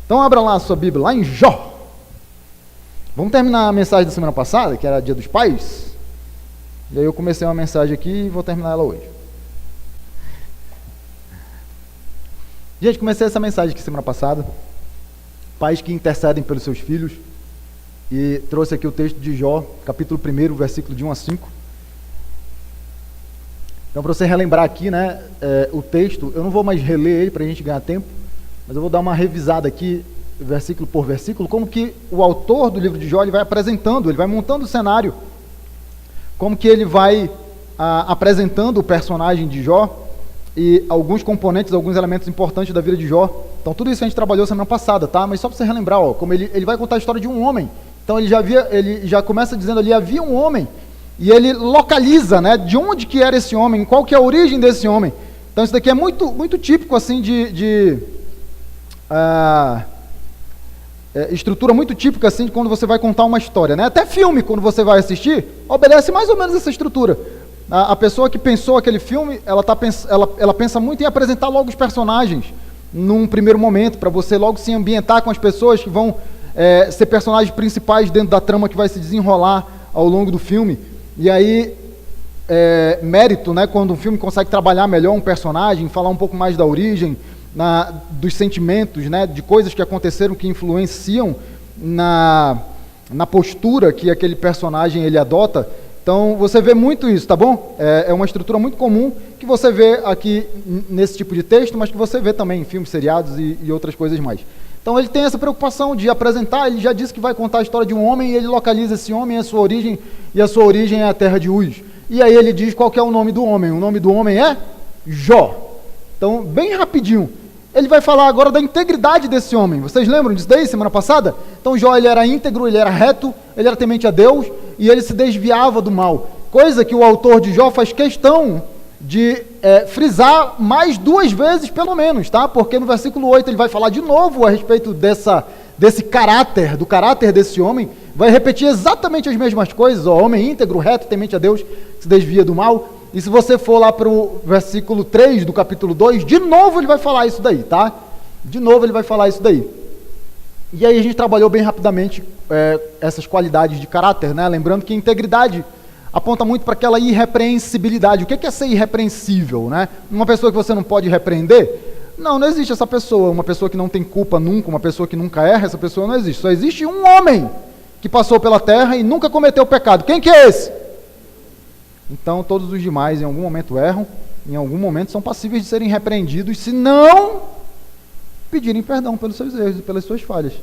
Então abra lá a sua Bíblia, lá em Jó. Vamos terminar a mensagem da semana passada, que era Dia dos Pais. E aí eu comecei uma mensagem aqui e vou terminar ela hoje. Gente, comecei essa mensagem aqui semana passada. Pais que intercedem pelos seus filhos. E trouxe aqui o texto de Jó, capítulo 1, versículo de 1 a 5. Então, para você relembrar aqui, né, o texto, eu não vou mais reler ele para a gente ganhar tempo, mas eu vou dar uma revisada aqui, versículo por versículo, como que o autor do livro de Jó ele vai apresentando, ele vai montando o cenário, como que ele vai apresentando o personagem de Jó e alguns componentes, alguns elementos importantes da vida de Jó. Então, tudo isso a gente trabalhou semana passada, tá? Mas só para você relembrar, ó, como ele vai contar a história de um homem. Então, ele já começa dizendo ali, havia um homem. E ele localiza, né, de onde que era esse homem, qual que é a origem desse homem. Então isso daqui é muito, muito típico assim estrutura muito típica assim de quando você vai contar uma história, né? Até filme, quando você vai assistir, obedece mais ou menos essa estrutura. A pessoa que pensou aquele filme, ela pensa muito em apresentar logo os personagens num primeiro momento, para você logo se ambientar com as pessoas que vão ser personagens principais dentro da trama que vai se desenrolar ao longo do filme. E aí, mérito, né, quando um filme consegue trabalhar melhor um personagem, falar um pouco mais da origem, dos sentimentos, né, de coisas que aconteceram que influenciam na postura que aquele personagem ele adota. Então, você vê muito isso, tá bom? É uma estrutura muito comum que você vê aqui nesse tipo de texto, mas que você vê também em filmes, seriados e outras coisas mais. Então ele tem essa preocupação de apresentar, ele já disse que vai contar a história de um homem, e ele localiza esse homem e a sua origem é a terra de Uz. E aí ele diz qual que é o nome do homem. O nome do homem é Jó. Então, bem rapidinho, ele vai falar agora da integridade desse homem. Vocês lembram disso daí, semana passada? Então Jó, ele era íntegro, ele era reto, ele era temente a Deus, e ele se desviava do mal. Coisa que o autor de Jó faz questão de frisar mais 2 vezes, pelo menos, tá? Porque no versículo 8 ele vai falar de novo a respeito desse caráter, do caráter desse homem, vai repetir exatamente as mesmas coisas, ó, homem íntegro, reto, temente a Deus, se desvia do mal. E se você for lá para o versículo 3 do capítulo 2, de novo ele vai falar isso daí, tá? De novo ele vai falar isso daí. E aí a gente trabalhou bem rapidamente essas qualidades de caráter, né? Lembrando que integridade aponta muito para aquela irrepreensibilidade. O que é ser irrepreensível, né? Uma pessoa que você não pode repreender? Não existe essa pessoa. Uma pessoa que não tem culpa nunca, uma pessoa que nunca erra, essa pessoa não existe. Só existe um homem que passou pela terra e nunca cometeu pecado. Quem que é esse? Então todos os demais em algum momento erram, em algum momento são passíveis de serem repreendidos, se não pedirem perdão pelos seus erros e pelas suas falhas.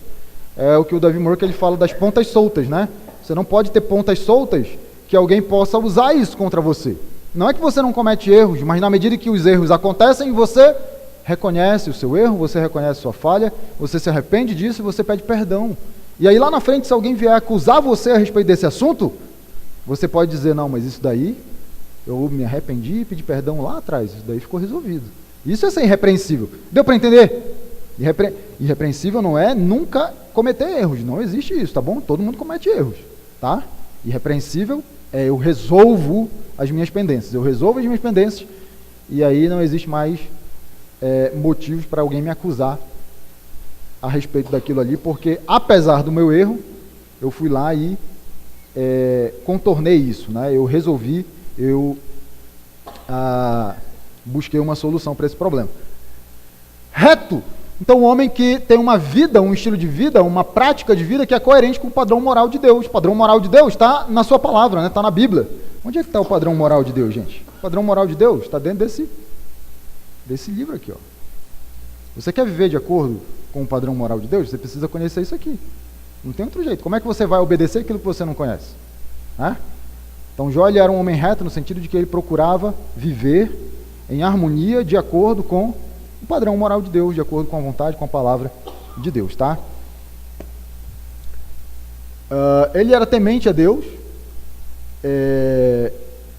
É o que o Davi Moore ele fala das pontas soltas, né? Você não pode ter pontas soltas que alguém possa usar isso contra você. Não é que você não comete erros, mas na medida que os erros acontecem, você reconhece o seu erro, você reconhece a sua falha, você se arrepende disso e você pede perdão. E aí lá na frente, se alguém vier acusar você a respeito desse assunto, você pode dizer, não, mas isso daí, eu me arrependi e pedi perdão lá atrás, isso daí ficou resolvido. Isso é ser irrepreensível. Deu para entender? Irrepreensível não é nunca cometer erros, não existe isso, tá bom? Todo mundo comete erros, tá? Irrepreensível é eu resolvo as minhas pendências. Eu resolvo as minhas pendências e aí não existe mais motivos para alguém me acusar a respeito daquilo ali, porque apesar do meu erro, eu fui lá e contornei isso, né? Eu resolvi, eu busquei uma solução para esse problema. Reto. Então, um homem que tem uma vida, um estilo de vida, uma prática de vida que é coerente com o padrão moral de Deus. O padrão moral de Deus está na sua palavra, né? Está na Bíblia. Onde é que está o padrão moral de Deus, gente? O padrão moral de Deus está dentro desse livro aqui, ó. Você quer viver de acordo com o padrão moral de Deus? Você precisa conhecer isso aqui. Não tem outro jeito. Como é que você vai obedecer aquilo que você não conhece? Né? Então, Jó era um homem reto no sentido de que ele procurava viver em harmonia de acordo com o padrão moral de Deus, de acordo com a vontade, com a palavra de Deus, tá? Ele era temente a Deus.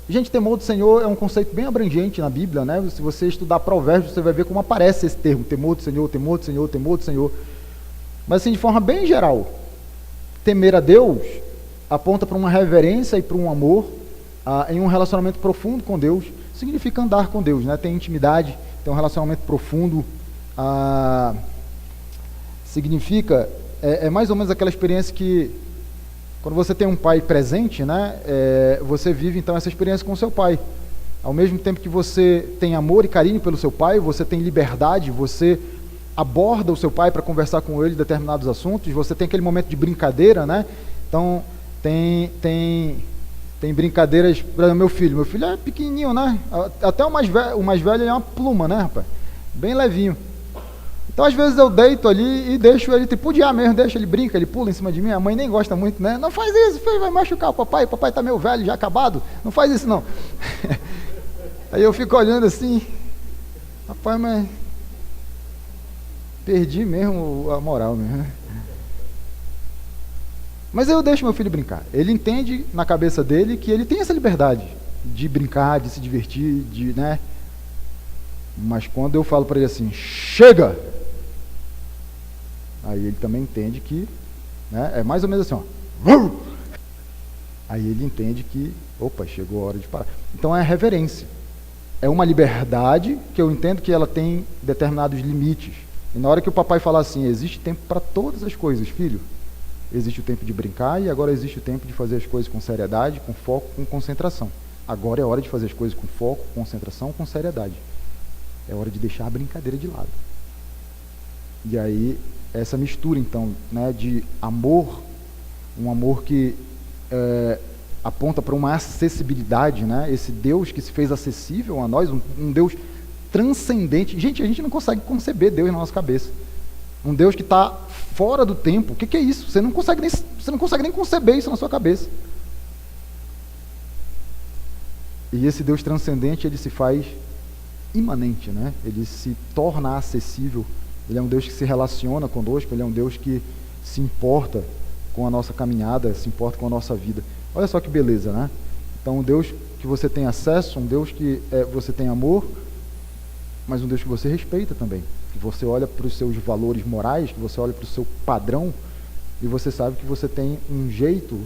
Gente, temor do Senhor é um conceito bem abrangente na Bíblia, né? Se você estudar Provérbios, você vai ver como aparece esse termo, temor do Senhor, temor do Senhor, temor do Senhor. Mas assim, de forma bem geral, temer a Deus aponta para uma reverência e para um amor em um relacionamento profundo com Deus. Significa andar com Deus, né? Tem intimidade, tem um relacionamento profundo, significa, é mais ou menos aquela experiência que, quando você tem um pai presente, né, você vive então essa experiência com o seu pai. Ao mesmo tempo que você tem amor e carinho pelo seu pai, você tem liberdade, você aborda o seu pai para conversar com ele determinados assuntos, você tem aquele momento de brincadeira, né? Então, tem brincadeiras, por exemplo, meu filho é pequenininho, né? Até o mais velho ele é uma pluma, né, rapaz? Bem levinho. Então, às vezes eu deito ali e deixo ele tripudiar mesmo, deixo ele brinca, ele pula em cima de mim, a mãe nem gosta muito, né? Não faz isso, filho, vai machucar o papai tá meio velho, já acabado, não faz isso não. Aí eu fico olhando assim, rapaz, mas perdi mesmo a moral mesmo, né? Mas eu deixo meu filho brincar. Ele entende na cabeça dele que ele tem essa liberdade de brincar, de se divertir, né? Mas quando eu falo para ele assim, chega! Aí ele também entende que, né, é mais ou menos assim, ó. Aí ele entende que, opa, chegou a hora de parar. Então é reverência. É uma liberdade que eu entendo que ela tem determinados limites. E na hora que o papai fala assim, existe tempo para todas as coisas, filho. Existe o tempo de brincar e agora existe o tempo de fazer as coisas com seriedade, com foco, com concentração. Agora é hora de fazer as coisas com foco, concentração, com seriedade. É hora de deixar a brincadeira de lado. E aí, essa mistura, então, né, de amor, um amor que aponta para uma acessibilidade, né, esse Deus que se fez acessível a nós, um Deus transcendente. Gente, a gente não consegue conceber Deus na nossa cabeça. Um Deus que está fora do tempo. O que é isso? Você não consegue nem conceber isso na sua cabeça. E esse Deus transcendente, ele se faz imanente, né? Ele se torna acessível. Ele é um Deus que se relaciona conosco, ele é um Deus que se importa com a nossa caminhada, se importa com a nossa vida. Olha só que beleza, né? Então, um Deus que você tem acesso, um Deus que você tem amor, mas um Deus que você respeita também. Que você olha para os seus valores morais, que você olha para o seu padrão, e você sabe que você tem um jeito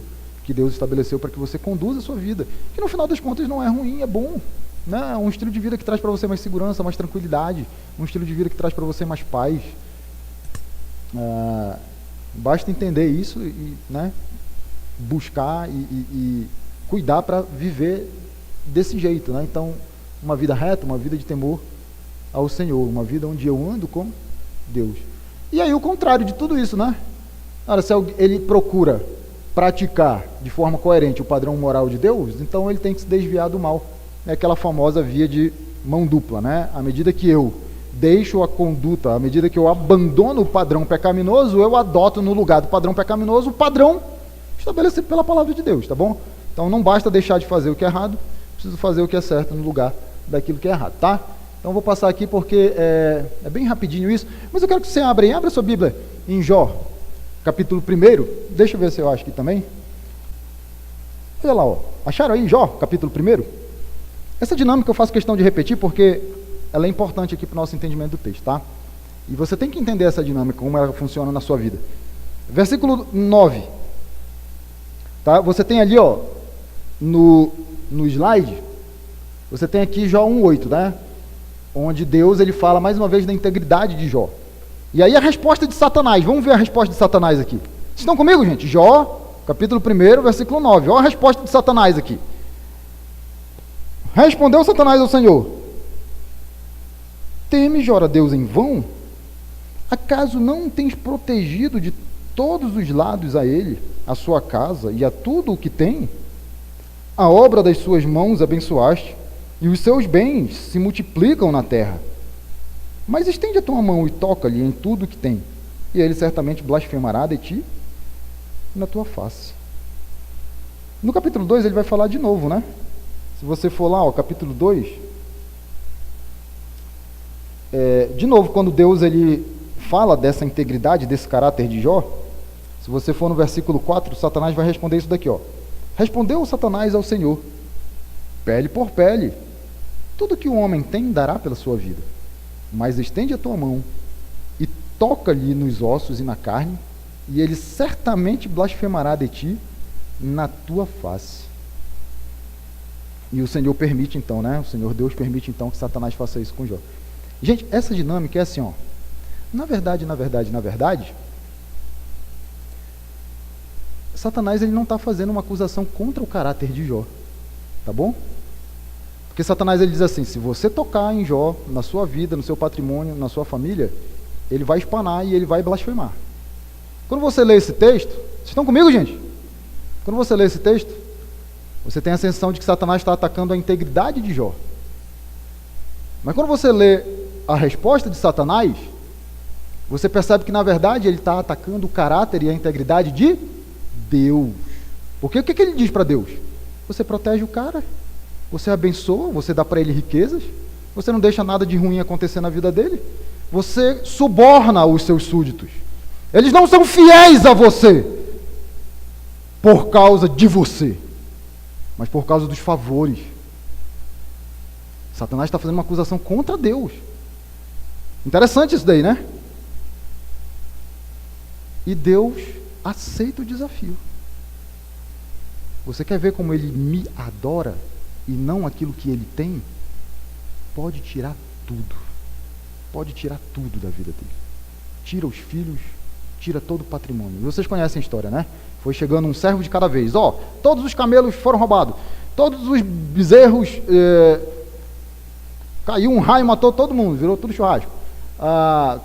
que Deus estabeleceu para que você conduza a sua vida. Que no final das contas não é ruim, é bom. Né? É um estilo de vida que traz para você mais segurança, mais tranquilidade, um estilo de vida que traz para você mais paz. Basta entender isso e, né, buscar e cuidar para viver desse jeito. Né? Então, uma vida reta, uma vida de temor ao Senhor, uma vida onde eu ando com Deus. E aí o contrário de tudo isso, né? Ora, se ele procura praticar de forma coerente o padrão moral de Deus, então ele tem que se desviar do mal. É aquela famosa via de mão dupla, né? À medida que eu deixo a conduta, à medida que eu abandono o padrão pecaminoso, eu adoto no lugar do padrão pecaminoso o padrão estabelecido pela palavra de Deus, tá bom? Então não basta deixar de fazer o que é errado, preciso fazer o que é certo no lugar daquilo que é errado, tá? Então vou passar aqui porque é bem rapidinho isso, mas eu quero que você abra a sua Bíblia em Jó, capítulo 1, deixa eu ver se eu acho aqui também. Olha lá, ó. Acharam aí Jó, capítulo 1? Essa dinâmica eu faço questão de repetir porque ela é importante aqui para o nosso entendimento do texto, tá? E você tem que entender essa dinâmica, como ela funciona na sua vida. Versículo 9. Tá? Você tem ali, ó, no slide, você tem aqui Jó 1:8, né? Onde Deus ele fala mais uma vez da integridade de Jó. E aí a resposta de Satanás, vamos ver a resposta de Satanás aqui. Vocês estão comigo, gente? Jó, capítulo 1, versículo 9. Olha a resposta de Satanás aqui. Respondeu Satanás ao Senhor: teme, Jó, a Deus em vão? Acaso não tens protegido de todos os lados a ele, a sua casa e a tudo o que tem? A obra das suas mãos abençoaste, e os seus bens se multiplicam na terra. Mas estende a tua mão e toca-lhe em tudo o que tem, e ele certamente blasfemará de ti na tua face. No capítulo 2 ele vai falar de novo, né? Se você for lá, ó, capítulo 2, de novo, quando Deus ele fala dessa integridade, desse caráter de Jó, se você for no versículo 4, Satanás vai responder isso daqui, ó. Respondeu Satanás ao Senhor: pele por pele, tudo que o homem tem dará pela sua vida, mas estende a tua mão e toca-lhe nos ossos e na carne, e ele certamente blasfemará de ti na tua face. E o Senhor permite então, né? O Senhor Deus permite então que Satanás faça isso com Jó. Gente, essa dinâmica é assim, ó. Na verdade, Satanás ele não está fazendo uma acusação contra o caráter de Jó, tá bom? Porque Satanás ele diz assim, se você tocar em Jó, na sua vida, no seu patrimônio, na sua família, ele vai espanar e ele vai blasfemar. Quando você lê esse texto, vocês estão comigo, gente? Quando você lê esse texto, você tem a sensação de que Satanás está atacando a integridade de Jó. Mas quando você lê a resposta de Satanás, você percebe que, na verdade, ele está atacando o caráter e a integridade de Deus. Porque o que ele diz para Deus? Você protege o cara, você abençoa, você dá para ele riquezas, você não deixa nada de ruim acontecer na vida dele, você suborna os seus súditos. Eles não são fiéis a você por causa de você, mas por causa dos favores. Satanás está fazendo uma acusação contra Deus. Interessante isso daí, né? E Deus aceita o desafio. Você quer ver como ele me adora e não aquilo que ele tem? Pode tirar tudo. Pode tirar tudo da vida dele. Tira os filhos, tira todo o patrimônio. E vocês conhecem a história, né? Foi chegando um servo de cada vez. Todos os camelos foram roubados. Todos os bezerros... caiu um raio, matou todo mundo, virou tudo churrasco.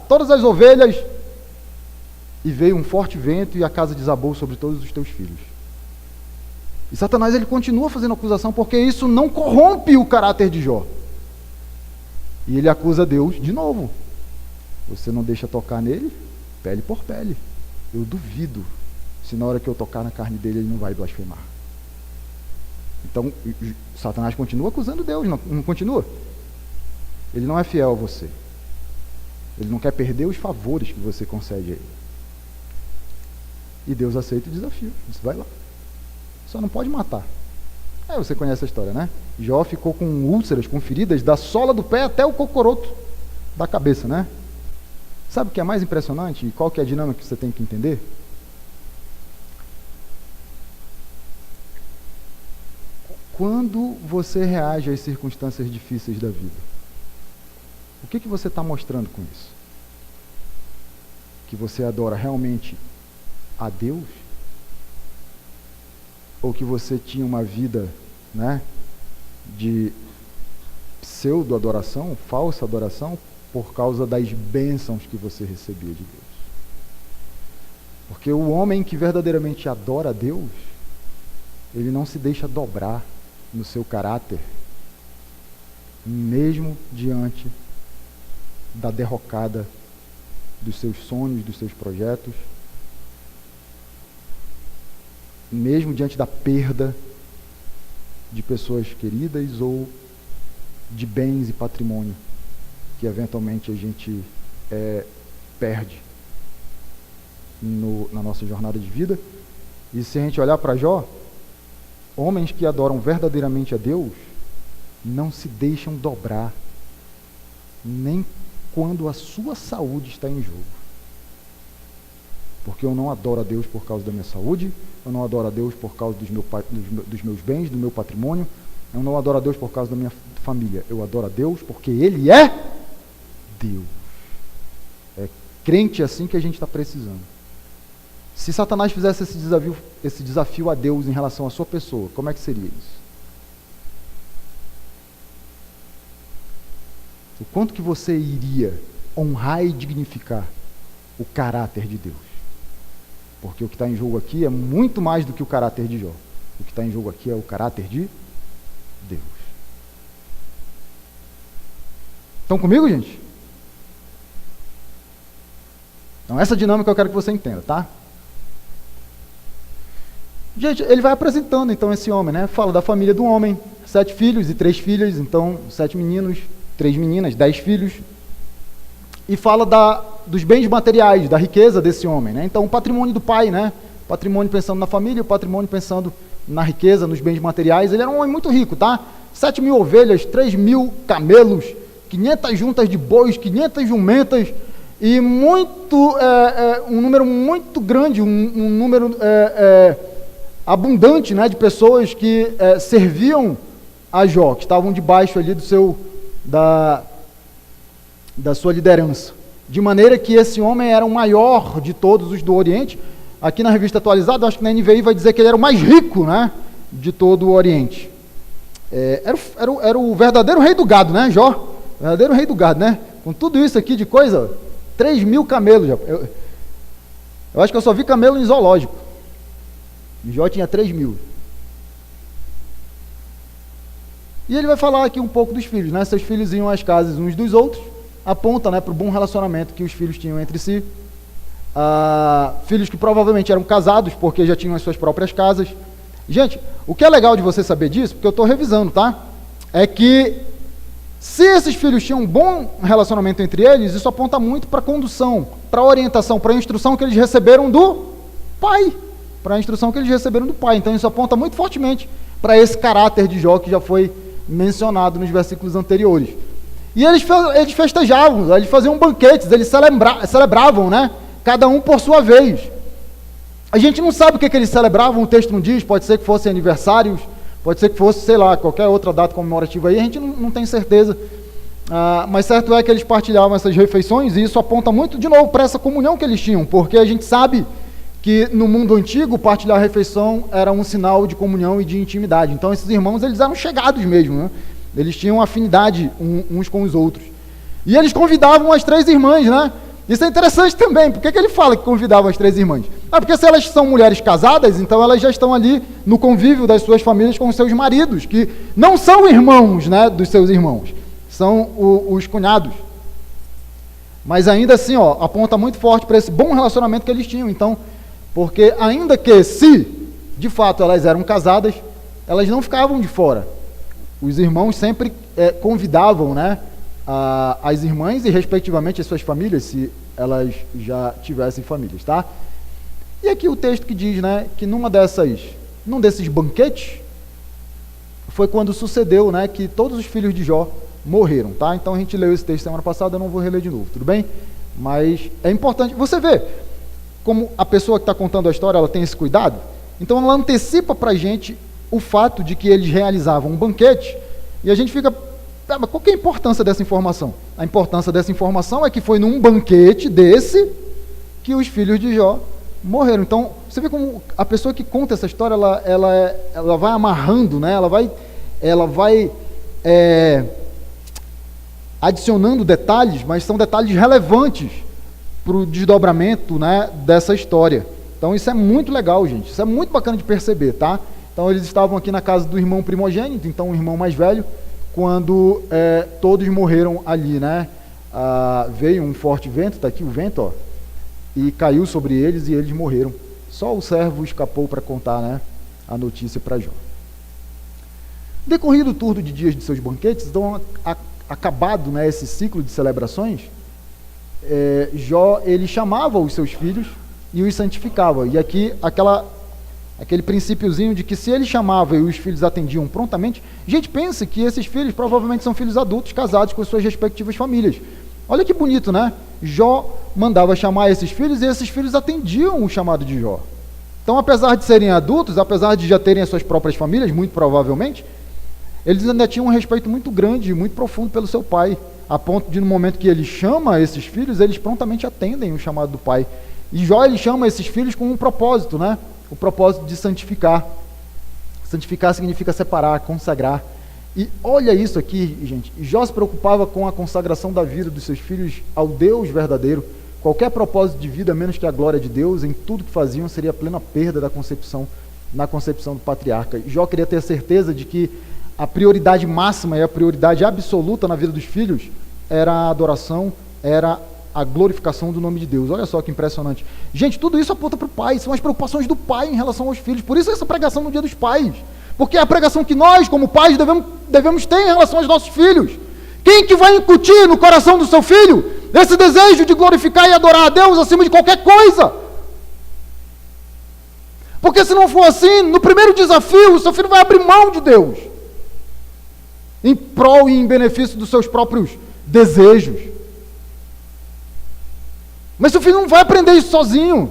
Todas as ovelhas... E veio um forte vento e a casa desabou sobre todos os teus filhos. E Satanás ele continua fazendo acusação porque isso não corrompe o caráter de Jó. E ele acusa Deus de novo. Você não deixa tocar nele, pele por pele. Eu duvido se na hora que eu tocar na carne dele ele não vai blasfemar. Então Satanás continua acusando Deus, não continua? Ele não é fiel a você. Ele não quer perder os favores que você concede a ele. E Deus aceita o desafio. Você vai lá. Só não pode matar. Você conhece a história, né? Jó ficou com úlceras, com feridas da sola do pé até o cocoroto da cabeça, né? Sabe o que é mais impressionante? E qual que é a dinâmica que você tem que entender? Quando você reage às circunstâncias difíceis da vida, o que você está mostrando com isso? Que você adora realmente a Deus? Ou que você tinha uma vida, né, de pseudo-adoração, falsa adoração, por causa das bênçãos que você recebia de Deus? Porque o homem que verdadeiramente adora a Deus, ele não se deixa dobrar no seu caráter, mesmo diante da derrocada dos seus sonhos, dos seus projetos, mesmo diante da perda de pessoas queridas ou de bens e patrimônio que eventualmente a gente perde na nossa jornada de vida. E se a gente olhar para Jó, homens que adoram verdadeiramente a Deus não se deixam dobrar, nem quando a sua saúde está em jogo. Porque eu não adoro a Deus por causa da minha saúde, eu não adoro a Deus por causa dos meus bens, do meu patrimônio, eu não adoro a Deus por causa da minha família, eu adoro a Deus porque Ele é Deus. É crente assim que a gente está precisando. Se Satanás fizesse esse desafio a Deus em relação à sua pessoa, como é que seria isso? O quanto que você iria honrar e dignificar o caráter de Deus? Porque o que está em jogo aqui é muito mais do que o caráter de Jó. O que está em jogo aqui é o caráter de Deus. Estão comigo, gente? Então, essa dinâmica eu quero que você entenda, tá? Gente, ele vai apresentando, então, esse homem, né? Fala da família do homem, 7 filhos e 3 filhas, então, 7 meninos, 3 meninas, 10 filhos. E fala dos bens materiais, da riqueza desse homem, né? Então, o patrimônio do pai, né? Patrimônio pensando na família, o patrimônio pensando na riqueza, nos bens materiais. Ele era um homem muito rico, tá? 7.000 ovelhas, 3.000 camelos, 500 juntas de bois, 500 jumentas, e um número muito grande, um número abundante, né, de pessoas que serviam a Jó, que estavam debaixo ali da sua liderança. de maneira que esse homem era o maior de todos os do Oriente. Aqui na revista atualizada, acho que na NVI vai dizer que ele era o mais rico, né, de todo o Oriente. Era o verdadeiro rei do gado, né, Jó? Verdadeiro rei do gado, né? Com tudo isso aqui de coisa, 3.000 camelos. Eu acho que eu só vi camelo em zoológico. Jó tinha 3.000. E ele vai falar aqui um pouco dos filhos, né? Seus filhos iam às casas uns dos outros, aponta, né, para o bom relacionamento que os filhos tinham entre si. Filhos que provavelmente eram casados, porque já tinham as suas próprias casas. Gente, o que é legal de você saber disso, porque eu estou revisando, tá? É que se esses filhos tinham um bom relacionamento entre eles, isso aponta muito para a condução, para a orientação, para a instrução que eles receberam do pai. Para a instrução que eles receberam do pai. Então isso aponta muito fortemente para esse caráter de Jó que já foi mencionado nos versículos anteriores. E eles festejavam, eles faziam banquetes, eles celebravam, né? Cada um por sua vez. A gente não sabe o que eles celebravam, o texto não diz, pode ser que fossem aniversários, pode ser que fosse, sei lá, qualquer outra data comemorativa aí, a gente não tem certeza. Mas certo é que eles partilhavam essas refeições, e isso aponta muito, de novo, para essa comunhão que eles tinham, porque a gente sabe que no mundo antigo, partilhar a refeição era um sinal de comunhão e de intimidade. Então esses irmãos, eles eram chegados mesmo, né? Eles tinham afinidade uns com os outros. E eles convidavam as 3 irmãs, né? Isso é interessante também. Por que ele fala que convidavam as 3 irmãs? Porque se elas são mulheres casadas, então elas já estão ali no convívio das suas famílias com os seus maridos, que não são irmãos, né, dos seus irmãos, são os cunhados. Mas ainda assim, aponta muito forte para esse bom relacionamento que eles tinham. Então, porque ainda que se, de fato, elas eram casadas, elas não ficavam de fora. Os irmãos sempre convidavam, né, as irmãs e, respectivamente, as suas famílias, se elas já tivessem famílias, tá? E aqui o texto que diz, né, que num desses banquetes, foi quando sucedeu, né, que todos os filhos de Jó morreram, tá? Então a gente leu esse texto semana passada, eu não vou reler de novo, tudo bem? Mas é importante, você vê como a pessoa que está contando a história, ela tem esse cuidado, então ela antecipa para a gente o fato de que eles realizavam um banquete, e a gente fica, mas qual que é a importância dessa informação? A importância dessa informação é que foi num banquete desse que os filhos de Jó morreram. Então, você vê como a pessoa que conta essa história, ela vai amarrando, né? ela vai adicionando detalhes, mas são detalhes relevantes para o desdobramento, né, dessa história. Então, isso é muito legal, gente. Isso é muito bacana de perceber, tá? Então, eles estavam aqui na casa do irmão primogênito, então o irmão mais velho, quando todos morreram ali, né? Veio um forte vento, está aqui o vento, e caiu sobre eles e eles morreram. Só o servo escapou para contar, né, a notícia para Jó. Decorrido o turno de dias de seus banquetes, então, acabado, né, esse ciclo de celebrações, Jó, ele chamava os seus filhos e os santificava. E aqui, aquele princípiozinho de que se ele chamava e os filhos atendiam prontamente, gente, pensa que esses filhos provavelmente são filhos adultos casados com suas respectivas famílias. Olha que bonito, né? Jó mandava chamar esses filhos e esses filhos atendiam o chamado de Jó. Então, apesar de serem adultos, apesar de já terem as suas próprias famílias, muito provavelmente, eles ainda tinham um respeito muito grande e muito profundo pelo seu pai, a ponto de, no momento que ele chama esses filhos, eles prontamente atendem o chamado do pai. E Jó, ele chama esses filhos com um propósito, né? O propósito de santificar. Santificar significa separar, consagrar. E olha isso aqui, gente. Jó se preocupava com a consagração da vida dos seus filhos ao Deus verdadeiro. Qualquer propósito de vida, menos que a glória de Deus, em tudo que faziam, seria a plena perda da concepção, na concepção do patriarca. Jó queria ter certeza de que a prioridade máxima e a prioridade absoluta na vida dos filhos era a adoração, era a glorificação do nome de Deus. Olha só que impressionante. Gente, tudo isso aponta para o pai, são as preocupações do pai em relação aos filhos. Por isso essa pregação no Dia dos Pais. Porque é a pregação que nós, como pais, devemos ter em relação aos nossos filhos. Quem que vai incutir no coração do seu filho esse desejo de glorificar e adorar a Deus acima de qualquer coisa? Porque se não for assim, no primeiro desafio, o seu filho vai abrir mão de Deus, em prol e em benefício dos seus próprios desejos. Mas seu filho não vai aprender isso sozinho.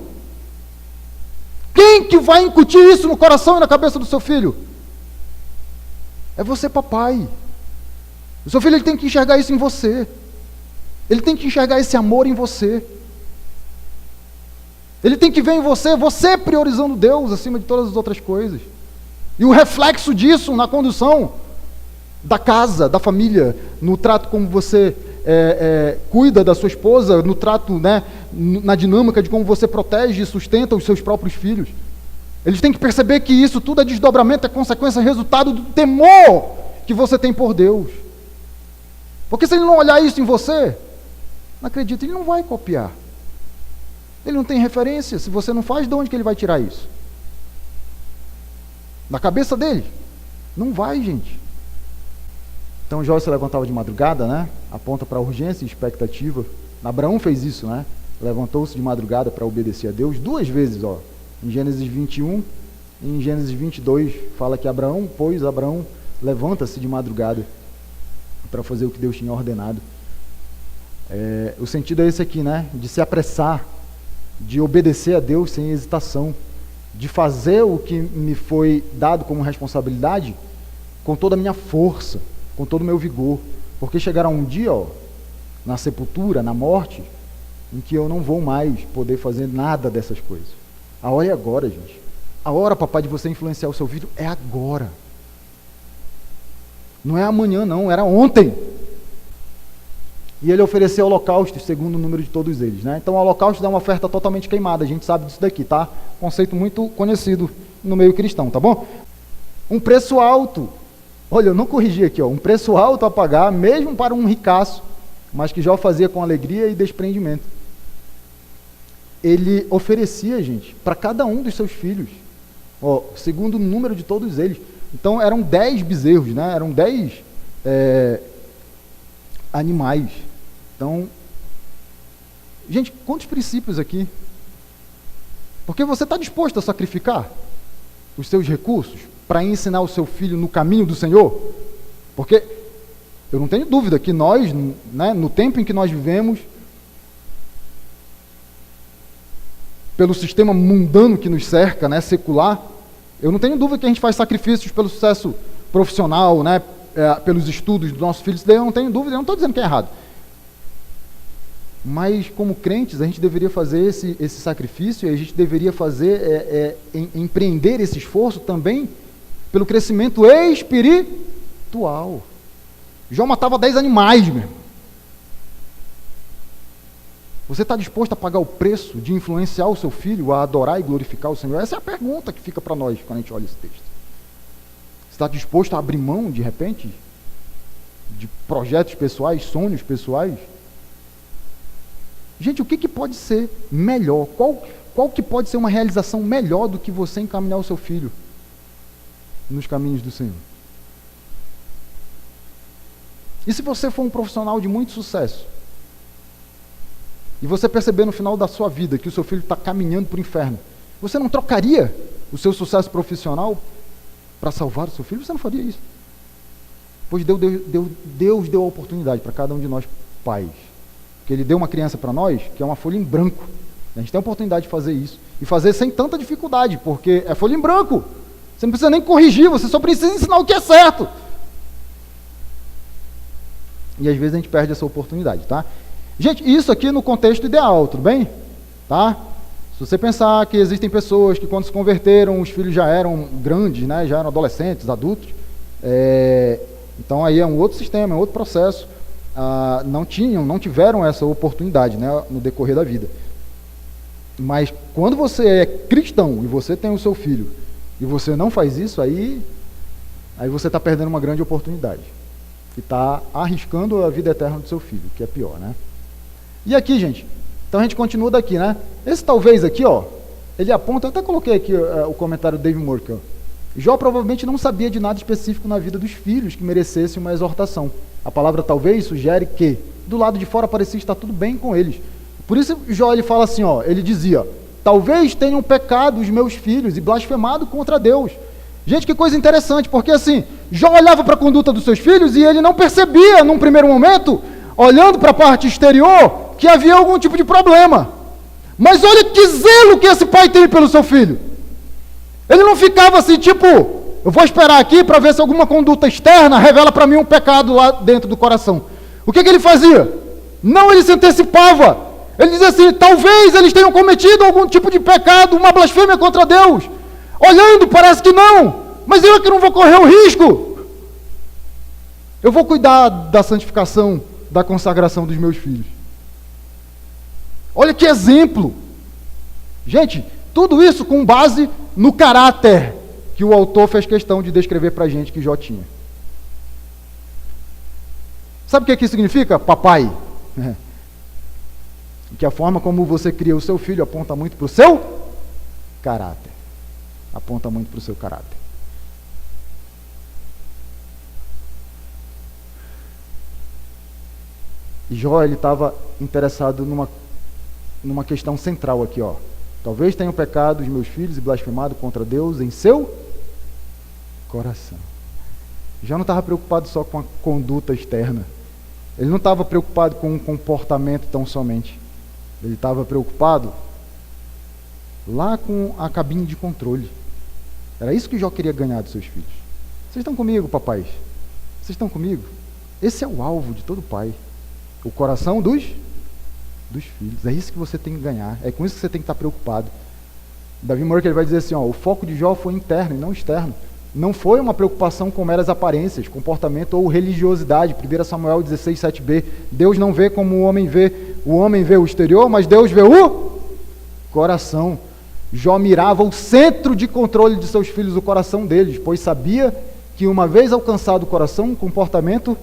Quem que vai incutir isso no coração e na cabeça do seu filho? É você, papai. O seu filho, ele tem que enxergar isso em você. Ele tem que enxergar esse amor em você. Ele tem que ver em você priorizando Deus acima de todas as outras coisas. E o reflexo disso na condução da casa, da família, no trato como você cuida da sua esposa, no trato, né, na dinâmica de como você protege e sustenta os seus próprios filhos. Eles têm que perceber que isso tudo é desdobramento, é consequência, é resultado do temor que você tem por Deus. Porque se ele não olhar isso em você, não acredita, ele não vai copiar. Ele não tem referência. Se você não faz, de onde que ele vai tirar isso? Da cabeça dele? Não vai, gente. Então Jó se levantava de madrugada, né? Aponta para a urgência e expectativa. Abraão fez isso, né? Levantou-se de madrugada para obedecer a Deus 2 vezes, ó. Em Gênesis 21 e em Gênesis 22 fala que Abraão levanta-se de madrugada para fazer o que Deus tinha ordenado. O sentido é esse aqui, né? De se apressar, de obedecer a Deus sem hesitação, de fazer o que me foi dado como responsabilidade com toda a minha força, com todo o meu vigor, porque chegará um dia, ó, na sepultura, na morte, em que eu não vou mais poder fazer nada dessas coisas. A hora é agora, gente. A hora, papai, de você influenciar o seu filho é agora. Não é amanhã, não, era ontem. E ele ofereceu holocaustos, segundo o número de todos eles, né? Então o holocausto é uma oferta totalmente queimada, a gente sabe disso daqui, tá? Conceito muito conhecido no meio cristão, tá bom? Um preço alto. Olha, eu não corrigi aqui, ó. Um preço alto a pagar, mesmo para um ricaço, mas que Jó fazia com alegria e desprendimento. Ele oferecia, gente, para cada um dos seus filhos, ó, segundo o número de todos eles. Então eram 10 bezerros, né? Eram 10 animais. Então, gente, quantos princípios aqui? Porque você está disposto a sacrificar os seus recursos para ensinar o seu filho no caminho do Senhor? Porque eu não tenho dúvida que nós, né, no tempo em que nós vivemos, pelo sistema mundano que nos cerca, né, secular, eu não tenho dúvida que a gente faz sacrifícios pelo sucesso profissional, né, pelos estudos dos nossos filhos. Daí eu não tenho dúvida, eu não estou dizendo que é errado. Mas, como crentes, a gente deveria fazer esse sacrifício, e a gente deveria empreender esse esforço também pelo crescimento espiritual. Jó matava 10 animais, meu irmão. Você está disposto a pagar o preço de influenciar o seu filho a adorar e glorificar o Senhor? Essa é a pergunta que fica para nós quando a gente olha esse texto. Você está disposto a abrir mão, de repente, de projetos pessoais, sonhos pessoais? Gente, o que pode ser melhor? Qual que pode ser uma realização melhor do que você encaminhar o seu filho nos caminhos do Senhor? E se você for um profissional de muito sucesso, e você perceber no final da sua vida que o seu filho está caminhando para o inferno, você não trocaria o seu sucesso profissional para salvar o seu filho? Você não faria isso. Pois Deus deu a oportunidade para cada um de nós pais. Porque Ele deu uma criança para nós, que é uma folha em branco. A gente tem a oportunidade de fazer isso. E fazer sem tanta dificuldade, porque é folha em branco. Você não precisa nem corrigir, você só precisa ensinar o que é certo. E às vezes a gente perde essa oportunidade, tá? Gente, isso aqui no contexto ideal, tudo bem? Tá? Se você pensar que existem pessoas que quando se converteram, os filhos já eram grandes, né? Já eram adolescentes, adultos, então aí é um outro sistema, é um outro processo. Não tiveram essa oportunidade, né, no decorrer da vida. Mas quando você é cristão e você tem o seu filho e você não faz isso, aí você está perdendo uma grande oportunidade e está arriscando a vida eterna do seu filho, que é pior, né? E aqui, gente, então a gente continua daqui, né? Esse talvez aqui, ó, ele aponta, eu até coloquei aqui o comentário do Dave Moore, ó. Jó provavelmente não sabia de nada específico na vida dos filhos que merecesse uma exortação. A palavra talvez sugere que do lado de fora parecia estar tudo bem com eles. Por isso Jó ele fala assim, ó, ele dizia, talvez tenham pecado os meus filhos e blasfemado contra Deus. Gente, que coisa interessante, porque assim, Jó olhava para a conduta dos seus filhos e ele não percebia num primeiro momento, olhando para a parte exterior, que havia algum tipo de problema. Mas olha que zelo que esse pai tem pelo seu filho. Ele não ficava assim, tipo, eu vou esperar aqui para ver se alguma conduta externa revela para mim um pecado lá dentro do coração. O que ele fazia? Não, ele se antecipava. Ele dizia assim, talvez eles tenham cometido algum tipo de pecado, uma blasfêmia contra Deus. Olhando, parece que não, mas eu é que não vou correr o risco. Eu vou cuidar da santificação, da consagração dos meus filhos. Olha que exemplo. Gente, tudo isso com base no caráter que o autor fez questão de descrever para a gente que Jó tinha. Sabe o que isso significa? Papai. Que a forma como você cria o seu filho aponta muito para o seu caráter. Aponta muito para o seu caráter. E Jó, ele estava interessado numa questão central aqui, ó. Talvez tenham pecado os meus filhos e blasfemado contra Deus em seu coração. Já não estava preocupado só com a conduta externa. Ele não estava preocupado com um comportamento tão somente. Ele estava preocupado lá com a cabine de controle. Era isso que Jó queria ganhar dos seus filhos. Vocês estão comigo, papais? Vocês estão comigo? Esse é o alvo de todo pai. O coração dos filhos. É isso que você tem que ganhar. É com isso que você tem que estar preocupado. Davi Moura, ele vai dizer assim, ó, o foco de Jó foi interno e não externo. Não foi uma preocupação com meras aparências, comportamento ou religiosidade. 1 Samuel 16, 7b. Deus não vê como o homem vê. O homem vê o exterior, mas Deus vê o coração. Jó mirava o centro de controle de seus filhos, o coração deles, pois sabia que uma vez alcançado o coração, o comportamento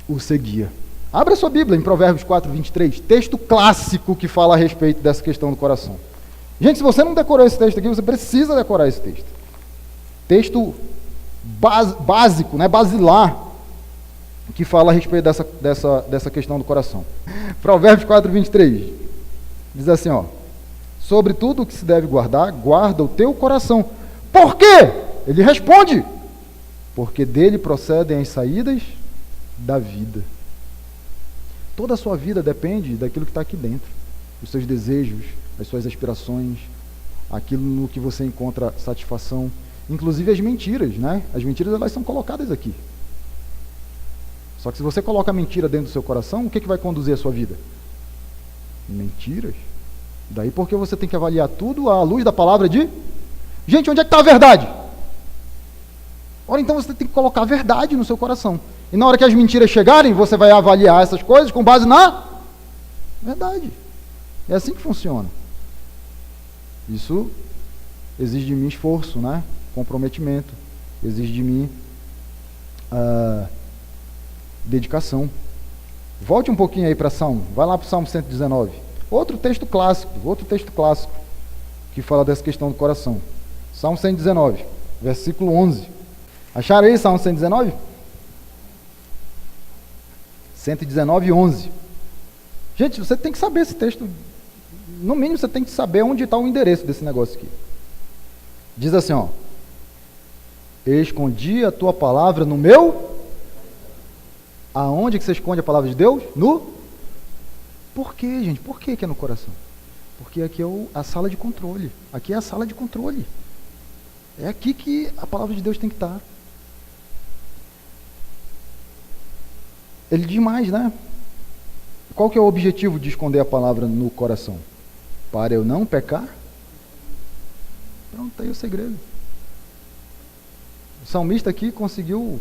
o seguia. Abra sua Bíblia em Provérbios 4, 23, texto clássico que fala a respeito dessa questão do coração. Gente, se você não decorou esse texto aqui, você precisa decorar esse texto. Texto básico, né, basilar, que fala a respeito dessa questão do coração. Provérbios 4, 23, diz assim, ó, sobre tudo o que se deve guardar, guarda o teu coração. Por quê? Ele responde, porque dele procedem as saídas da vida. Toda a sua vida depende daquilo que está aqui dentro. Os seus desejos, as suas aspirações, aquilo no que você encontra satisfação. Inclusive as mentiras, né? As mentiras, elas são colocadas aqui. Só que se você coloca a mentira dentro do seu coração, o que vai conduzir a sua vida? Mentiras. Daí porque você tem que avaliar tudo à luz da palavra de... Gente, onde é que está a verdade? Ora, então você tem que colocar a verdade no seu coração. E na hora que as mentiras chegarem, você vai avaliar essas coisas com base na verdade. É assim que funciona. Isso exige de mim esforço, né? Comprometimento. Exige de mim dedicação. Volte um pouquinho aí para Salmo. Vai lá para o Salmo 119. Outro texto clássico que fala dessa questão do coração. Salmo 119, versículo 11. Acharam aí Salmo 119? 119, 11. Gente, você tem que saber esse texto. No mínimo, você tem que saber onde está o endereço desse negócio aqui. Diz assim, ó. Escondi a tua palavra no meu... Aonde que você esconde a palavra de Deus? No... Por quê, gente? Por que é no coração? Porque aqui é a sala de controle. Aqui é a sala de controle. É aqui que a palavra de Deus tem que estar. Ele diz mais, né? Qual que é o objetivo de esconder a palavra no coração? Para eu não pecar? Pronto, tá aí o segredo. O salmista aqui conseguiu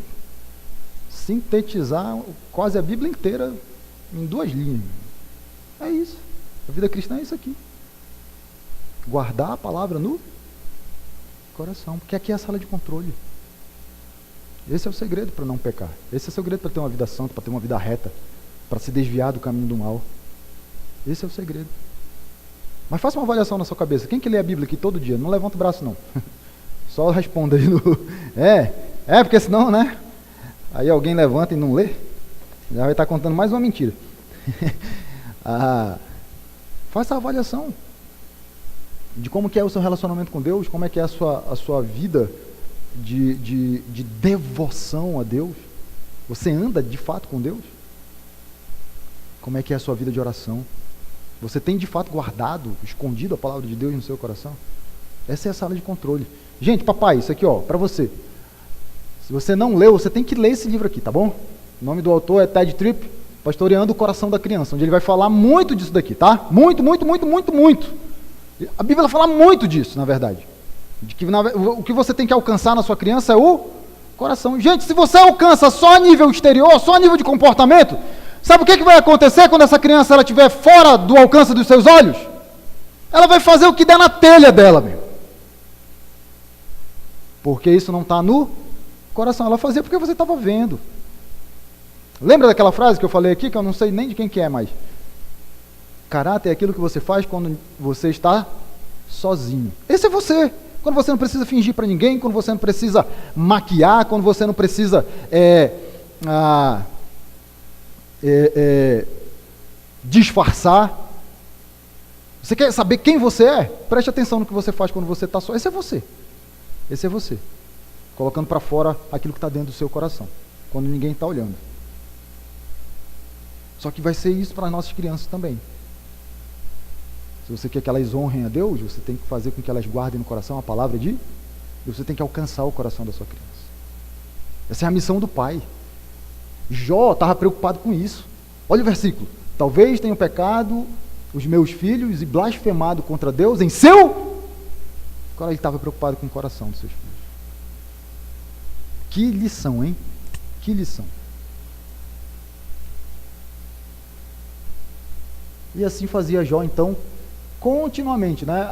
sintetizar quase a Bíblia inteira em 2 linhas. É isso. A vida cristã é isso aqui. Guardar a palavra no coração, porque aqui é a sala de controle. Esse é o segredo para não pecar. Esse é o segredo para ter uma vida santa, para ter uma vida reta, para se desviar do caminho do mal. Esse é o segredo. Mas faça uma avaliação na sua cabeça. Quem que lê a Bíblia aqui todo dia? Não levanta o braço, não. Só responda aí no... porque senão, né? Aí alguém levanta e não lê. Já vai estar contando mais uma mentira. Faça a avaliação de como que é o seu relacionamento com Deus, como é que é a sua vida de devoção a Deus. Você anda de fato com Deus? Como é que é a sua vida de oração? Você tem de fato guardado, escondido a palavra de Deus no seu coração? Essa é a sala de controle. Gente, papai, isso aqui, ó, para você. Se você não leu, você tem que ler esse livro aqui, tá bom? O nome do autor é Ted Tripp. Pastoreando o coração da criança, onde ele vai falar muito disso daqui, tá? Muito, muito, muito, muito, muito. A Bíblia fala muito disso, na verdade. De que o que você tem que alcançar na sua criança é o coração. Gente, se você alcança só a nível exterior, só a nível de comportamento, sabe o que vai acontecer quando essa criança estiver fora do alcance dos seus olhos? Ela vai fazer o que der na telha dela, meu. Porque isso não está no coração. Ela fazia porque você estava vendo. Lembra daquela frase que eu falei aqui, que eu não sei nem de quem que é mais? Caráter é aquilo que você faz quando você está sozinho. Esse é você. Quando você não precisa fingir para ninguém, quando você não precisa maquiar, quando você não precisa disfarçar. Você quer saber quem você é? Preste atenção no que você faz quando você está só. Esse é você. Esse é você. Colocando para fora aquilo que está dentro do seu coração, quando ninguém está olhando. Só que vai ser isso para as nossas crianças também. Se você quer que elas honrem a Deus, você tem que fazer com que elas guardem no coração a palavra de Deus. Você tem que alcançar o coração da sua criança. Essa é a missão do pai. Jó estava preocupado com isso. Olha o versículo. Talvez tenham pecado os meus filhos e blasfemado contra Deus em seu... Agora ele estava preocupado com o coração dos seus filhos. Que lição, hein? Que lição. E assim fazia Jó, então, continuamente, né?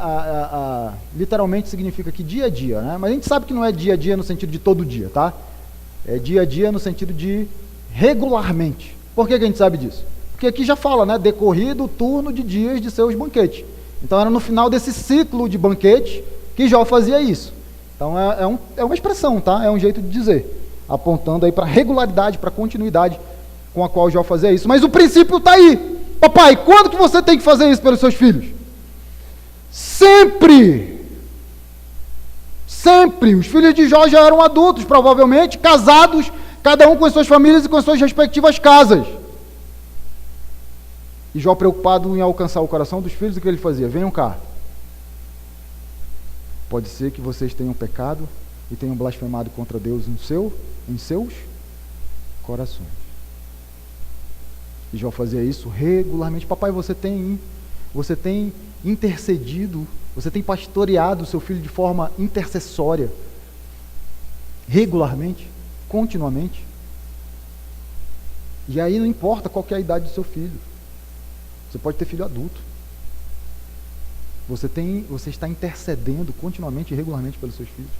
Literalmente significa que dia a dia, né? Mas a gente sabe que não é dia a dia no sentido de todo dia, tá? É dia a dia no sentido de regularmente. Por que a gente sabe disso? Porque aqui já fala, né? Decorrido o turno de dias de seus banquetes. Então era no final desse ciclo de banquete que Jó fazia isso. Então é uma expressão, tá? É um jeito de dizer, apontando aí para a regularidade, para a continuidade com a qual Jó fazia isso. Mas o princípio está aí. Papai, quando que você tem que fazer isso pelos seus filhos? Sempre! Sempre! Os filhos de Jó já eram adultos, provavelmente, casados, cada um com as suas famílias e com as suas respectivas casas. E Jó, preocupado em alcançar o coração dos filhos, o que ele fazia? Venham cá. Pode ser que vocês tenham pecado e tenham blasfemado contra Deus em seus corações. E Jó fazia isso regularmente. Papai, você tem intercedido, você tem pastoreado o seu filho de forma intercessória, regularmente, continuamente. E aí não importa qual que é a idade do seu filho. Você pode ter filho adulto. Você está intercedendo continuamente e regularmente pelos seus filhos.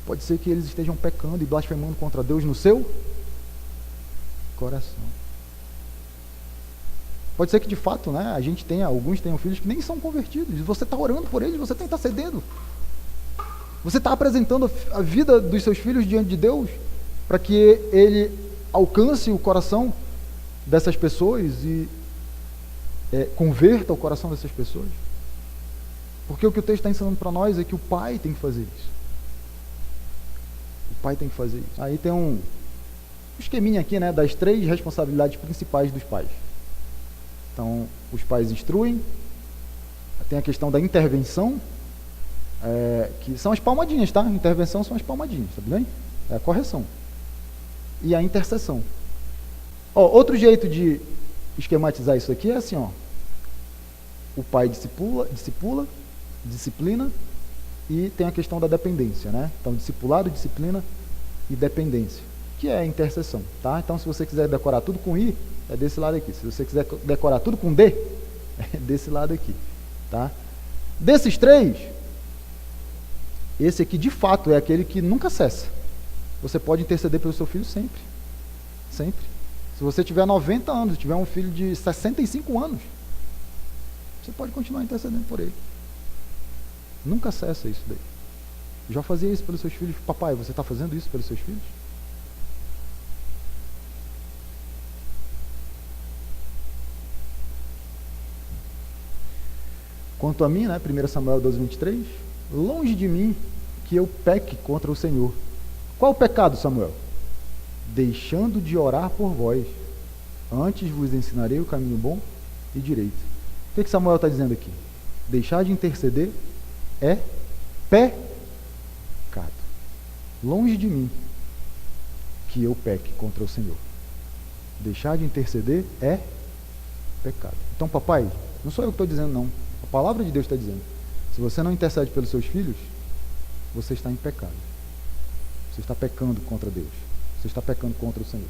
Pode ser que eles estejam pecando e blasfemando contra Deus no seu coração. Pode ser que de fato, né, alguns tenham filhos que nem são convertidos. Você está orando por eles, você está intercedendo. Você está apresentando a vida dos seus filhos diante de Deus para que ele alcance o coração dessas pessoas e converta o coração dessas pessoas. Porque o que o texto está ensinando para nós é que o pai tem que fazer isso. O pai tem que fazer isso. Aí tem um esqueminha aqui, né, das 3 responsabilidades principais dos pais. Então, os pais instruem, tem a questão da intervenção, que são as palmadinhas, tá? Intervenção são as palmadinhas, tá bem? É a correção. E a intercessão. Outro jeito de esquematizar isso aqui é assim, o pai disciplina, e tem a questão da dependência, né? Então, discipulado, disciplina e dependência, que é a intercessão, tá? Então, se você quiser decorar tudo com I, é desse lado aqui. Se você quiser decorar tudo com D, é desse lado aqui, tá? Desses 3, esse aqui de fato é aquele que nunca cessa. Você pode interceder pelo seu filho sempre. Sempre. Se você tiver 90 anos, tiver um filho de 65 anos, você pode continuar intercedendo por ele. Nunca cessa isso daí. Já fazia isso pelos seus filhos. Papai, você está fazendo isso pelos seus filhos? Quanto a mim, né, 1 Samuel 12:23, longe de mim que eu peque contra o Senhor. Qual o pecado, Samuel? Deixando de orar por vós. Antes vos ensinarei o caminho bom e direito. O que Samuel está dizendo aqui? Deixar de interceder é pecado. Longe de mim que eu peque contra o Senhor. Deixar de interceder é pecado. Então, papai, não sou eu que estou dizendo, não. A palavra de Deus está dizendo. Se você não intercede pelos seus filhos, você está em pecado. Você está pecando contra Deus. Você está pecando contra o Senhor.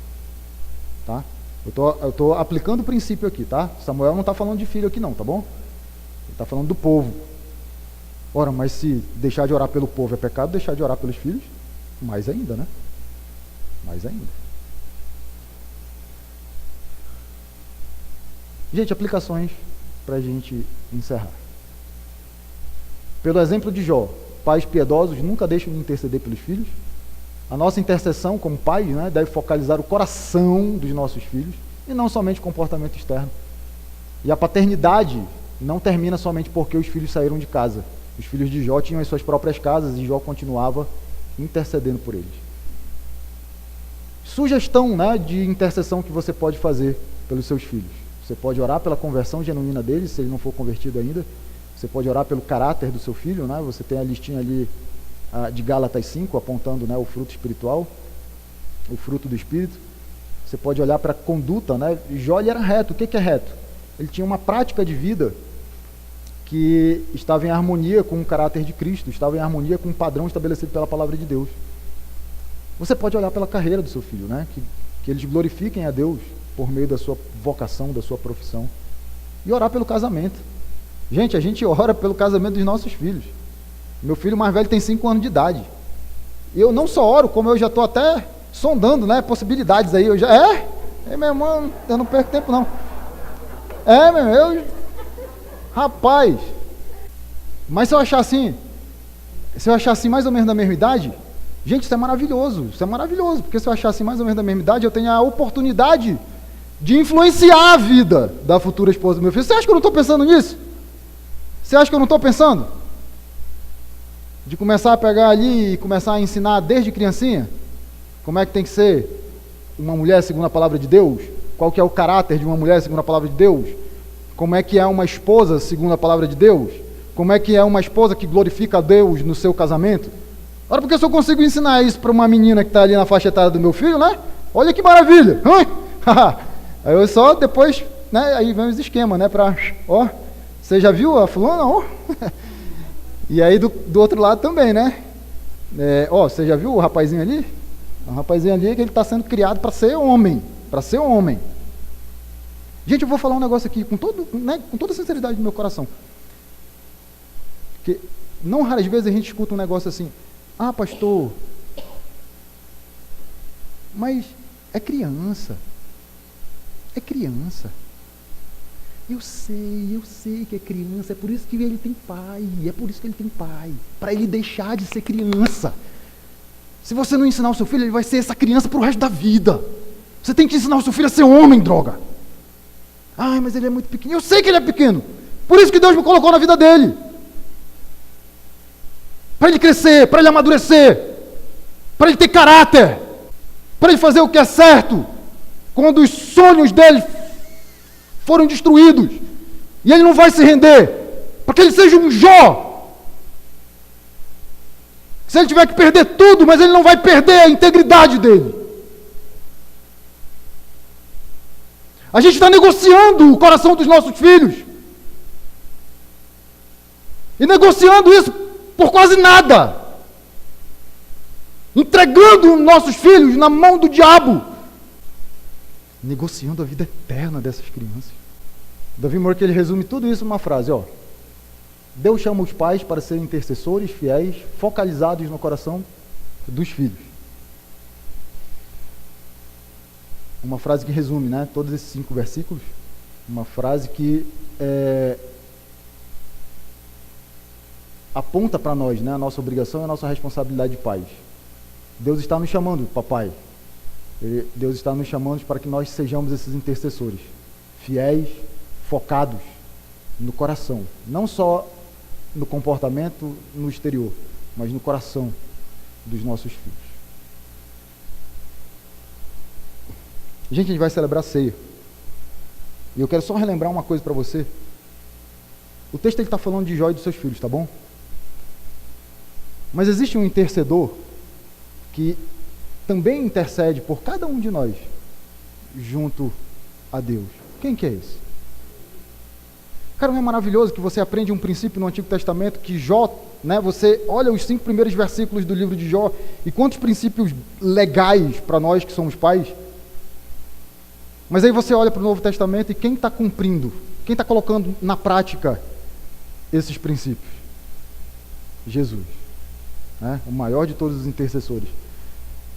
Tá? Eu estou aplicando o princípio aqui, tá? Samuel não está falando de filho aqui não, tá bom? Ele está falando do povo. Ora, mas se deixar de orar pelo povo é pecado, deixar de orar pelos filhos, mais ainda, né? Mais ainda. Gente, aplicações para a gente encerrar. Pelo exemplo de Jó, pais piedosos nunca deixam de interceder pelos filhos. A nossa intercessão como pais, né, deve focalizar o coração dos nossos filhos e não somente o comportamento externo. E a paternidade não termina somente porque os filhos saíram de casa. Os filhos de Jó tinham as suas próprias casas e Jó continuava intercedendo por eles. Sugestão, né, de intercessão que você pode fazer pelos seus filhos. Você pode orar pela conversão genuína deles, se ele não for convertido ainda. Você pode orar pelo caráter do seu filho, né? Você tem a listinha ali de Gálatas 5, apontando, né, o fruto espiritual, o fruto do Espírito. Você pode olhar para a conduta, né? Jó, ele era reto. O que é reto? Ele tinha uma prática de vida que estava em harmonia com o caráter de Cristo, estava em harmonia com o padrão estabelecido pela palavra de Deus. Você pode olhar pela carreira do seu filho, né? Que eles glorifiquem a Deus por meio da sua vocação, da sua profissão. E orar pelo casamento. Gente, a gente ora pelo casamento dos nossos filhos. Meu filho mais velho tem 5 anos de idade. E eu não só oro, como eu já estou até sondando, né, possibilidades aí. Eu já, meu irmão, eu não perco tempo não. Rapaz. Mas se eu achar assim mais ou menos da mesma idade, gente, isso é maravilhoso, porque se eu achar assim mais ou menos da mesma idade, eu tenho a oportunidade de influenciar a vida da futura esposa do meu filho. Você acha que eu não estou pensando nisso? Você acha que eu não estou pensando? De começar a pegar ali e começar a ensinar desde criancinha como é que tem que ser uma mulher segundo a palavra de Deus, qual que é o caráter de uma mulher segundo a palavra de Deus, como é que é uma esposa segundo a palavra de Deus, como é que é uma esposa que glorifica a Deus no seu casamento. Ora, porque se eu consigo ensinar isso para uma menina que está ali na faixa etária do meu filho, né? Olha que maravilha! Aí eu só depois, né? Aí vem os esquemas, né? Você já viu a fulana? E aí do outro lado também, né? Você já viu o rapazinho ali? O rapazinho ali que ele está sendo criado para ser homem. Para ser homem. Gente, eu vou falar um negócio aqui com toda a sinceridade do meu coração. Porque não raras vezes a gente escuta um negócio assim: ah, pastor, mas é criança. É criança. Eu sei que é criança, é por isso que ele tem pai, para ele deixar de ser criança. Se você não ensinar o seu filho, ele vai ser essa criança pro resto da vida. Você tem que ensinar o seu filho a ser homem, droga. Ai, mas ele é muito pequeno. Eu sei que ele é pequeno, por isso que Deus me colocou na vida dele. Para ele crescer, para ele amadurecer, para ele ter caráter, para ele fazer o que é certo, quando os sonhos dele foram destruídos, e ele não vai se render, para que ele seja um Jó. Se ele tiver que perder tudo, mas ele não vai perder a integridade dele. A gente está negociando o coração dos nossos filhos, e negociando isso por quase nada, entregando nossos filhos na mão do diabo, negociando a vida eterna dessas crianças. Davi Moore, que ele resume tudo isso numa frase: Deus chama os pais para serem intercessores fiéis, focalizados no coração dos filhos. Uma frase que resume, né, todos esses 5 versículos. Uma frase que aponta para nós, né, a nossa obrigação e a nossa responsabilidade de pais. Deus está nos chamando, papai. Deus está nos chamando para que nós sejamos esses intercessores, fiéis, focados no coração, não só no comportamento, no exterior, mas no coração dos nossos filhos. Gente, a gente vai celebrar a ceia. E eu quero só relembrar uma coisa para você. O texto está falando de Jó e dos seus filhos, tá bom? Mas existe um intercedor que também intercede por cada um de nós. junto a Deus. Quem que é esse? Cara, não é maravilhoso que você aprende um princípio no Antigo Testamento que Jó, né, você olha os 5 primeiros versículos do livro de Jó e quantos princípios legais para nós que somos pais. Mas aí você olha para o Novo Testamento e quem está cumprindo, quem está colocando na prática esses princípios? Jesus, né, o maior de todos os intercessores.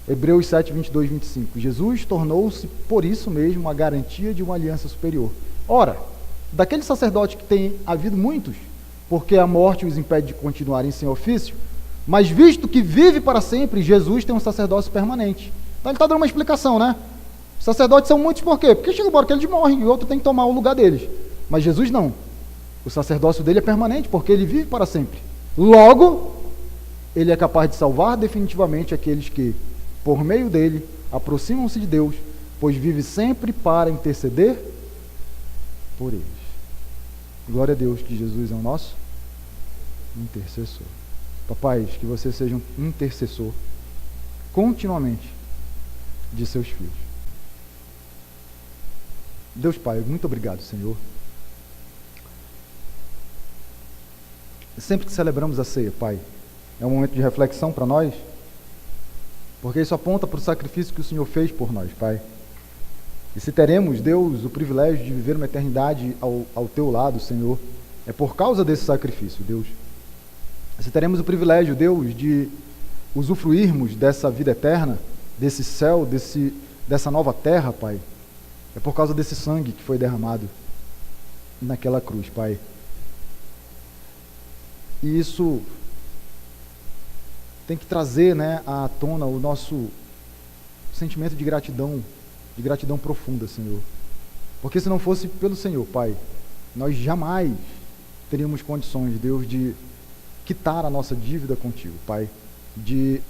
Hebreus 7, 22, 25. Jesus tornou-se, por isso mesmo, a garantia de uma aliança superior. Ora, daquele sacerdote que tem havido muitos, porque a morte os impede de continuarem sem ofício, mas visto que vive para sempre, Jesus tem um sacerdócio permanente. Então ele está dando uma explicação, né? Os sacerdotes são muitos por quê? Porque chega uma hora que eles morrem e o outro tem que tomar o lugar deles. Mas Jesus não. O sacerdócio dele é permanente, porque ele vive para sempre. Logo, ele é capaz de salvar definitivamente aqueles que, por meio dele, aproximam-se de Deus, pois vive sempre para interceder por eles. Glória a Deus que Jesus é o nosso intercessor. Papais, que você seja um intercessor continuamente de seus filhos. Deus Pai, muito obrigado, Senhor. Sempre que celebramos a ceia, Pai, é um momento de reflexão para nós, porque isso aponta para o sacrifício que o Senhor fez por nós, Pai. E se teremos, Deus, o privilégio de viver uma eternidade ao Teu lado, Senhor, é por causa desse sacrifício, Deus. Se teremos o privilégio, Deus, de usufruirmos dessa vida eterna, desse céu, dessa nova terra, Pai, é por causa desse sangue que foi derramado naquela cruz, Pai. E isso tem que trazer, né, à tona o nosso sentimento de gratidão profunda, Senhor. Porque se não fosse pelo Senhor, Pai, nós jamais teríamos condições, Deus, de quitar a nossa dívida contigo, Pai, de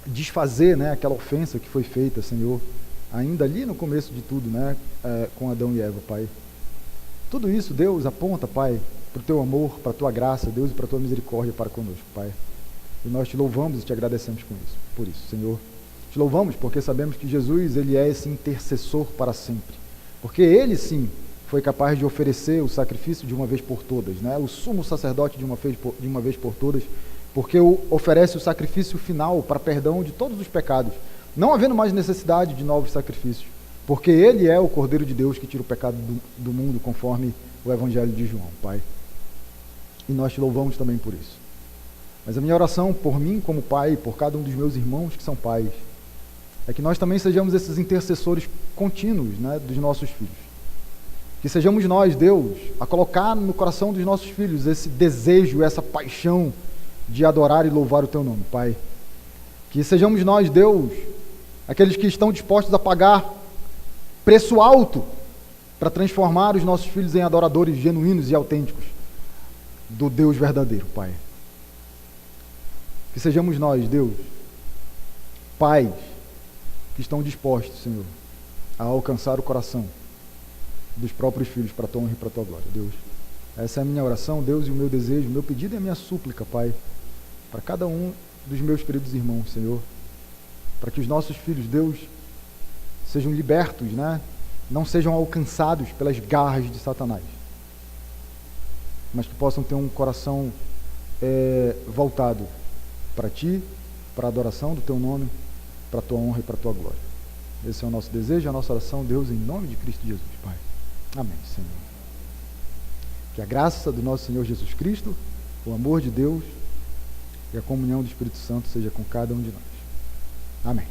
desfazer, né, aquela ofensa que foi feita, Senhor, ainda ali no começo de tudo, né, com Adão e Eva, Pai. Tudo isso, Deus, aponta, Pai, para o Teu amor, para a Tua graça, Deus, e para a Tua misericórdia para conosco, Pai. E nós Te louvamos e Te agradecemos por isso, Senhor. Te louvamos porque sabemos que Jesus, Ele é esse intercessor para sempre. Porque Ele, sim, foi capaz de oferecer o sacrifício de uma vez por todas, né? O sumo sacerdote de uma vez por todas, porque oferece o sacrifício final para perdão de todos os pecados, não havendo mais necessidade de novos sacrifícios, porque Ele é o Cordeiro de Deus que tira o pecado do mundo, conforme o Evangelho de João, Pai. E nós Te louvamos também por isso. Mas a minha oração por mim como pai, por cada um dos meus irmãos que são pais, é que nós também sejamos esses intercessores contínuos, né, dos nossos filhos. Que sejamos nós, Deus, a colocar no coração dos nossos filhos esse desejo, essa paixão de adorar e louvar o Teu nome, Pai. Que sejamos nós, Deus, aqueles que estão dispostos a pagar preço alto para transformar os nossos filhos em adoradores genuínos e autênticos do Deus verdadeiro, Pai. Que sejamos nós, Deus, pais que estão dispostos, Senhor, a alcançar o coração dos próprios filhos para a Tua honra e para a Tua glória, Deus. Essa é a minha oração, Deus, e o meu desejo, o meu pedido e a minha súplica, Pai, para cada um dos meus queridos irmãos, Senhor, para que os nossos filhos, Deus, sejam libertos, né? Não sejam alcançados pelas garras de Satanás, mas que possam ter um coração voltado para Ti, para a adoração do Teu nome, para a Tua honra e para a Tua glória. Esse é o nosso desejo, a nossa oração, Deus, em nome de Cristo Jesus, Pai. Amém, Senhor. Que a graça do nosso Senhor Jesus Cristo, o amor de Deus e a comunhão do Espírito Santo seja com cada um de nós. Amém.